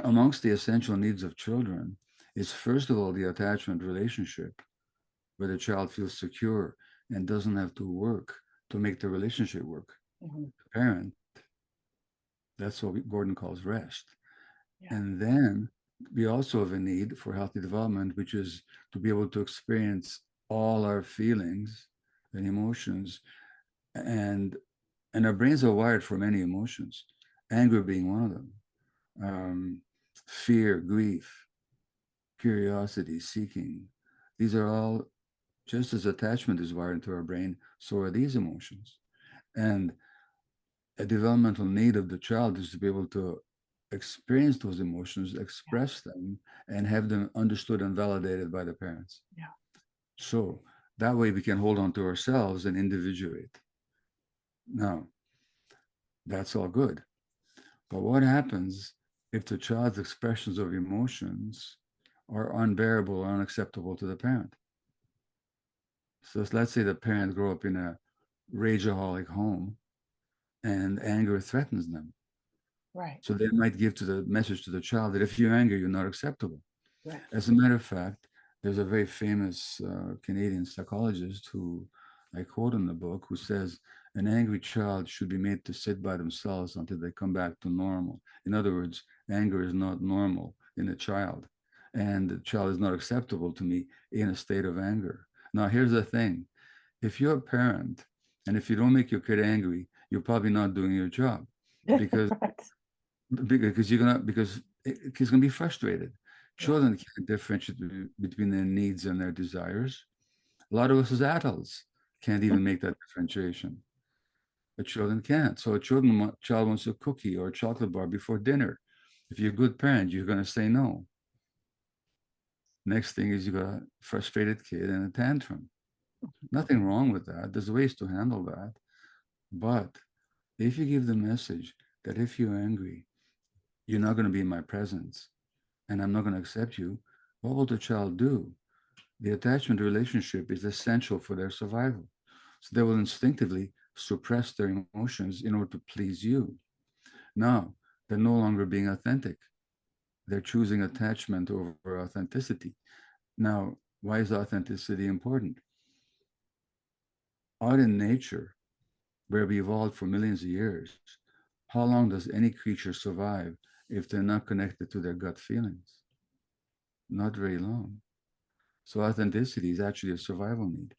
amongst the essential needs of children is, first of all, the attachment relationship, where the child feels secure and doesn't have to work to make the relationship work. Mhm. The parent, that's what Gordon calls rest. Yeah. And then we also have a need for healthy development, which is to be able to experience all our feelings and emotions. And and our brains are wired for many emotions, anger being one of them, fear, grief, curiosity, seeking. These are all, just as attachment is wired into our brain, so are these emotions. And a developmental need of the child is to be able to experience those emotions, Yeah. express them, and have them understood and validated by the parents. Yeah. So that way we can hold on to ourselves and individuate. Now, that's all good. But what happens if the child's expressions of emotions are unbearable or unacceptable to the parent? So let's say the parent grew up in a rageaholic home and anger threatens them. Right. So they might give to the message to the child that if you're angry, you're not acceptable. Right. As a matter of fact, there's a very famous Canadian psychologist who I quote in the book who says an angry child should be made to sit by themselves until they come back to normal. In other words, anger is not normal in a child, and the child is not acceptable to me in a state of anger. Now, here's the thing: if you're a parent and if you don't make your kid angry, you're probably not doing your job because Right. because he's gonna be frustrated. Yeah. Children can't differentiate between their needs and their desires. A lot of us as adults can't even make that differentiation. But children can't. So child wants a cookie or a chocolate bar before dinner. If you're a good parent, you're gonna say no. Next thing is you got a frustrated kid and a tantrum. Nothing wrong with that. There's ways to handle that. But if you give the message that if you're angry, you're not going to be in my presence and I'm not going to accept you, what will the child do? The attachment relationship is essential for their survival. So they will instinctively suppress their emotions in order to please you. Now, they're no longer being authentic. They're choosing attachment over authenticity. Now, why is authenticity important? Out in nature, where we evolved for millions of years, how long does any creature survive if they're not connected to their gut feelings? Not very long. So authenticity is actually a survival need.